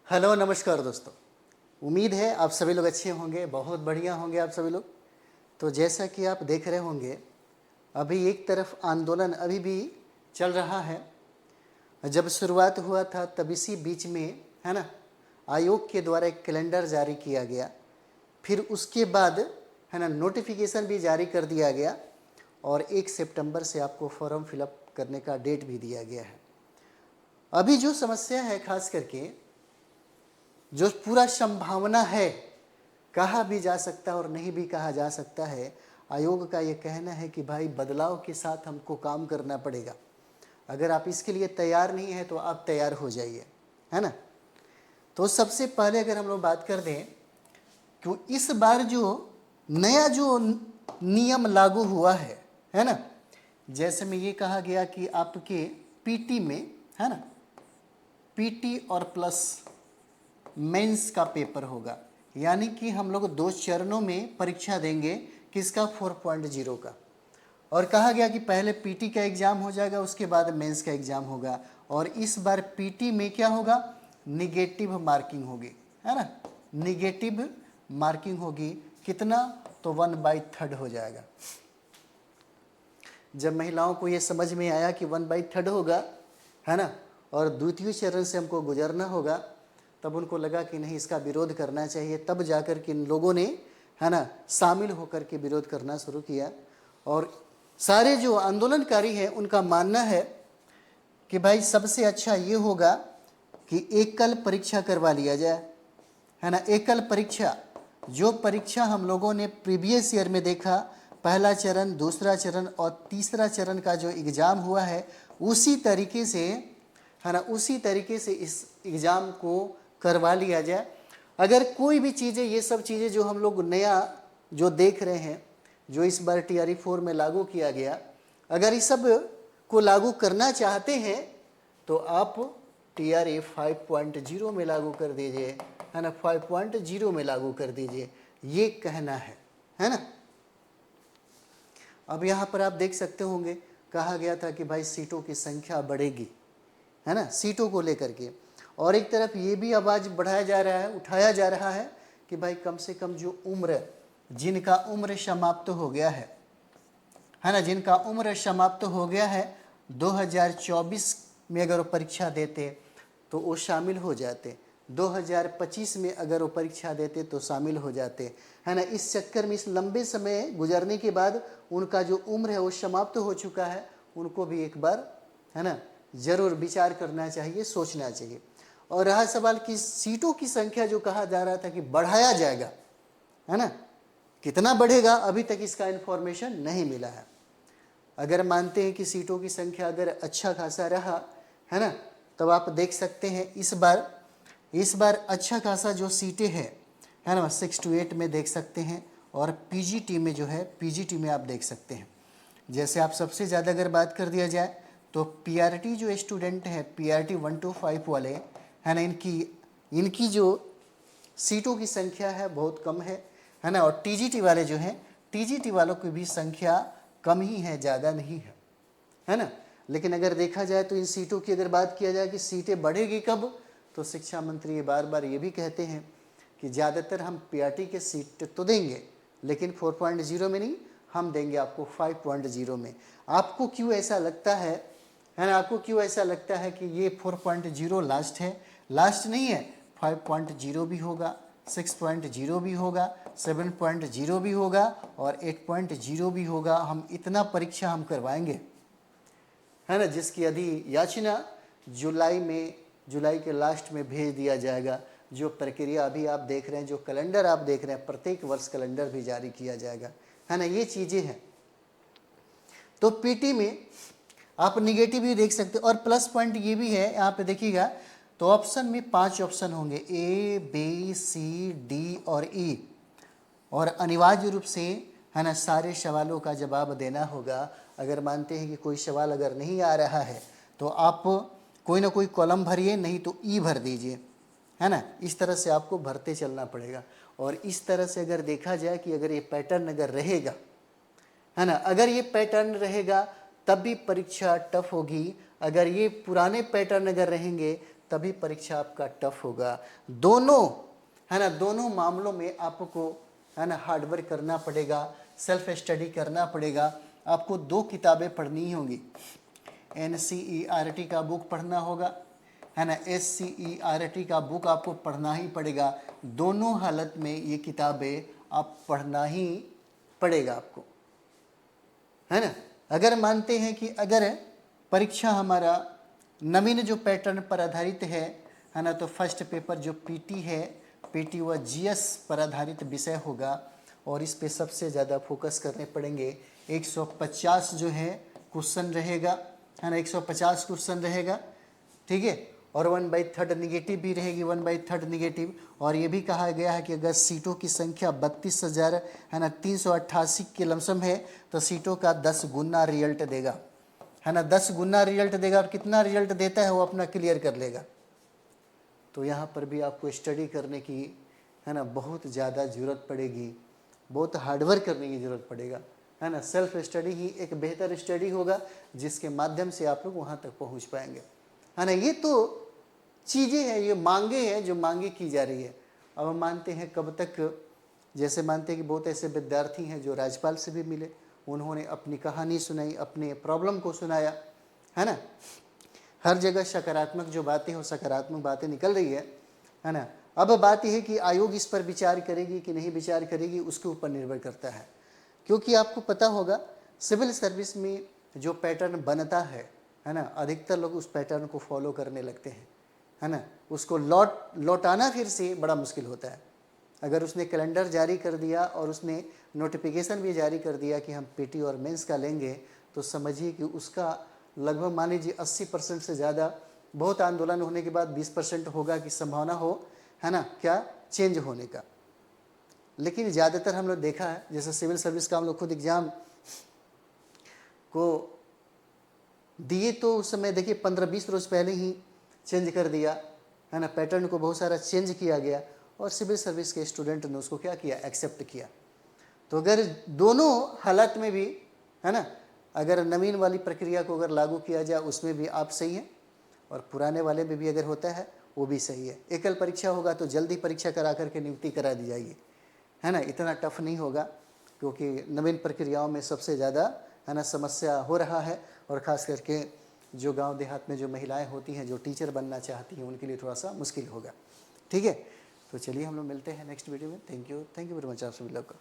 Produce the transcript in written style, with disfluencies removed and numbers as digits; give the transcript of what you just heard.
Hello नमस्कार दोस्तों। उम्मीद है आप सभी लोग अच्छे होंगे, बहुत बढ़िया होंगे आप सभी लोग। तो जैसा कि आप देख रहे होंगे, अभी एक तरफ आंदोलन अभी भी चल रहा है। जब शुरुआत हुआ था तब इसी बीच में, है ना, आयोग के द्वारा एक कैलेंडर जारी किया गया। फिर उसके बाद, है ना, नोटिफिकेशन भी जारी कर दिया गया और 1 सितंबर से आपको फॉर्म फिलअप करने का डेट भी दिया गया है। अभी जो समस्या है, खास करके जो पूरा संभावना है, कहा भी जा सकता है और नहीं भी कहा जा सकता है। आयोग का ये कहना है कि भाई बदलाव के साथ हमको काम करना पड़ेगा। अगर आप इसके लिए तैयार नहीं हैं तो आप तैयार हो जाइए, है ना। तो सबसे पहले अगर हम लोग बात कर दें कि इस बार जो नया जो नियम लागू हुआ है ना, जैसे में ये कहा गया कि आपके पीटी में, है ना, पीटी और प्लस मेंस का पेपर होगा। यानी कि हम लोग 2 चरणों में परीक्षा देंगे, किसका, 4.0 का। और कहा गया कि पहले पीटी का एग्ज़ाम हो जाएगा, उसके बाद मेंस का एग्ज़ाम होगा। और इस बार पीटी में क्या होगा, निगेटिव मार्किंग होगी, है ना, निगेटिव मार्किंग होगी। कितना, तो 1/3 हो जाएगा। जब महिलाओं को ये समझ में आया कि 1/3 होगा, है ना, और द्वितीय चरण से हमको गुजरना होगा, तब उनको लगा कि नहीं, इसका विरोध करना चाहिए। तब जाकर के इन लोगों ने, है ना, शामिल होकर के विरोध करना शुरू किया। और सारे जो आंदोलनकारी हैं उनका मानना है कि भाई सबसे अच्छा ये होगा कि एकल परीक्षा करवा लिया जाए, है ना। एकल परीक्षा, जो परीक्षा हम लोगों ने प्रीवियस ईयर में देखा, पहला चरण, दूसरा चरण और तीसरा चरण का जो एग्ज़ाम हुआ है, उसी तरीके से, है ना, उसी तरीके से इस एग्ज़ाम को करवा लिया जाए। अगर कोई भी चीज़ें, ये सब चीज़ें जो हम लोग नया जो देख रहे हैं, जो इस बार TRE 4 में लागू किया गया, अगर इस सब को लागू करना चाहते हैं तो आप TRE 5.0 में लागू कर दीजिए, है ना, 5.0 में लागू कर दीजिए, ये कहना है ना। अब यहाँ पर आप देख सकते होंगे, कहा गया था कि भाई सीटों की संख्या बढ़ेगी, है ना, सीटों को लेकर के। और एक तरफ ये भी आवाज़ बढ़ाया जा रहा है, उठाया जा रहा है कि भाई कम से कम जो उम्र, जिनका उम्र समाप्त हो गया है ना, जिनका उम्र समाप्त हो गया है, 2024 में अगर वो परीक्षा देते तो वो शामिल हो जाते, 2025 में अगर वो परीक्षा देते तो शामिल हो जाते, है ना। इस चक्कर में, इस लंबे समय गुजरने के बाद उनका जो उम्र है वो समाप्त हो चुका है, उनको भी एक बार, है ना, ज़रूर विचार करना चाहिए, सोचना चाहिए। और रहा सवाल कि सीटों की संख्या जो कहा जा रहा था कि बढ़ाया जाएगा, है ना, कितना बढ़ेगा, अभी तक इसका इन्फॉर्मेशन नहीं मिला है। अगर मानते हैं कि सीटों की संख्या अगर अच्छा खासा रहा, है ना, तब आप देख सकते हैं इस बार अच्छा खासा जो सीटें हैं, है ना, 6 to 8 में देख सकते हैं। और PGT में जो है, PGT में आप देख सकते हैं, जैसे आप सबसे ज़्यादा अगर बात कर दिया जाए तो PRT जो स्टूडेंट है, PRT 1 to 5 वाले, है ना, इनकी जो सीटों की संख्या है बहुत कम है ना। और TGT वाले जो हैं, TGT वालों की भी संख्या कम ही है, ज़्यादा नहीं है ना। लेकिन अगर देखा जाए तो इन सीटों की अगर बात किया जाए कि सीटें बढ़ेगी कब, तो शिक्षा मंत्री बार बार ये भी कहते हैं कि ज़्यादातर हम PRT के सीट तो देंगे, लेकिन 4.0 में नहीं, हम देंगे आपको 5.0 में। आपको क्यों ऐसा लगता है ना, आपको क्यों ऐसा लगता है कि ये 4.0 लास्ट है? लास्ट नहीं है, 5.0 भी होगा, 6.0 भी होगा, 7.0 भी होगा और 8.0 भी होगा। हम इतना परीक्षा हम करवाएंगे, है ना, जिसकी अधियाचना जुलाई के लास्ट में भेज दिया जाएगा। जो प्रक्रिया अभी आप देख रहे हैं, जो कैलेंडर आप देख रहे हैं, प्रत्येक वर्ष कैलेंडर भी जारी किया जाएगा, है ना, ये चीज़ें हैं। तो पीटी में आप निगेटिव भी देख सकते हो। और प्लस पॉइंट ये भी है, यहाँ पे देखिएगा तो ऑप्शन में 5 ऑप्शन होंगे, A, B, C, D और E। और अनिवार्य रूप से, है ना, सारे सवालों का जवाब देना होगा। अगर मानते हैं कि कोई सवाल अगर नहीं आ रहा है तो आप कोई ना कोई कॉलम भरिए, नहीं तो E भर दीजिए, है ना। इस तरह से आपको भरते चलना पड़ेगा। और इस तरह से अगर देखा जाए कि अगर ये पैटर्न अगर रहेगा, है ना, अगर ये पैटर्न रहेगा तब भी परीक्षा टफ होगी। अगर ये पुराने पैटर्न अगर रहेंगे तभी परीक्षा आपका टफ होगा। दोनों, है ना, दोनों मामलों में आपको, है ना, हार्डवर्क करना पड़ेगा, सेल्फ स्टडी करना पड़ेगा। आपको 2 किताबें पढ़नी होंगी, NCERT का बुक पढ़ना होगा, है ना, SCERT का बुक आपको पढ़ना ही पड़ेगा। दोनों हालत में ये किताबें आप पढ़ना ही पड़ेगा आपको, है ना। अगर मानते हैं कि अगर परीक्षा हमारा नवीन जो पैटर्न पर आधारित है ना, तो फर्स्ट पेपर जो PT है, PT व GS पर आधारित विषय होगा और इस पे सबसे ज़्यादा फोकस करने पड़ेंगे। 150 जो है क्वेश्चन रहेगा, है ना, 150 क्वेश्चन रहेगा, ठीक है। और 1/3 निगेटिव भी रहेगी, 1/3 निगेटिव। और ये भी कहा गया है कि अगर सीटों की संख्या 32,000, है ना, 388 के लमसम है, तो सीटों का 10 गुना रिजल्ट देगा, है ना, 10 गुना रिजल्ट देगा। और कितना रिजल्ट देता है वो अपना क्लियर कर लेगा। तो यहाँ पर भी आपको स्टडी करने की, है ना, बहुत ज़्यादा ज़रूरत पड़ेगी, बहुत हार्डवर्क करने की ज़रूरत पड़ेगा, है ना। सेल्फ स्टडी ही एक बेहतर स्टडी होगा जिसके माध्यम से आप लोग वहाँ तक पहुँच पाएंगे, है ना। ये तो चीज़ें हैं, ये मांगे हैं जो मांगे की जा रही है। अब हम मानते हैं कब तक, जैसे मानते हैं कि बहुत ऐसे विद्यार्थी हैं जो राज्यपाल से भी मिले, उन्होंने अपनी कहानी सुनाई, अपने प्रॉब्लम को सुनाया, है ना। हर जगह सकारात्मक जो बातें हो, सकारात्मक बातें निकल रही है ना। अब बात यह है कि आयोग इस पर विचार करेगी कि नहीं विचार करेगी, उसके ऊपर निर्भर करता है। क्योंकि आपको पता होगा सिविल सर्विस में जो पैटर्न बनता है ना, अधिकतर लोग उस पैटर्न को फॉलो करने लगते हैं, है ना। उसको लौटाना फिर से बड़ा मुश्किल होता है। अगर उसने कैलेंडर जारी कर दिया और उसने नोटिफिकेशन भी जारी कर दिया कि हम PT और मेंस का लेंगे, तो समझिए कि उसका लगभग मान लीजिए 80% से ज़्यादा, बहुत आंदोलन होने के बाद 20% होगा कि संभावना हो, है ना, क्या चेंज होने का। लेकिन ज़्यादातर हम लोग देखा है, जैसे सिविल सर्विस का हम लोग खुद एग्ज़ाम को दिए तो उस समय देखिए 15-20 रोज़ पहले ही चेंज कर दिया, है ना, पैटर्न को बहुत सारा चेंज किया गया और सिविल सर्विस के स्टूडेंट ने उसको क्या किया, एक्सेप्ट किया। तो अगर दोनों हालत में भी, है ना, अगर नवीन वाली प्रक्रिया को अगर लागू किया जाए उसमें भी आप सही हैं और पुराने वाले में भी अगर होता है वो भी सही है। एकल परीक्षा होगा तो जल्दी परीक्षा करा करके नियुक्ति करा दी जाएगी, है ना, इतना टफ नहीं होगा। क्योंकि नवीन प्रक्रियाओं में सबसे ज़्यादा, है ना, समस्या हो रहा है। और ख़ास करके जो गांव देहात में जो महिलाएं होती हैं जो टीचर बनना चाहती हैं उनके लिए थोड़ा सा मुश्किल होगा, ठीक है। तो चलिए हम लोग मिलते हैं नेक्स्ट वीडियो में। थैंक यू वेरी मच आप सभी लोग का।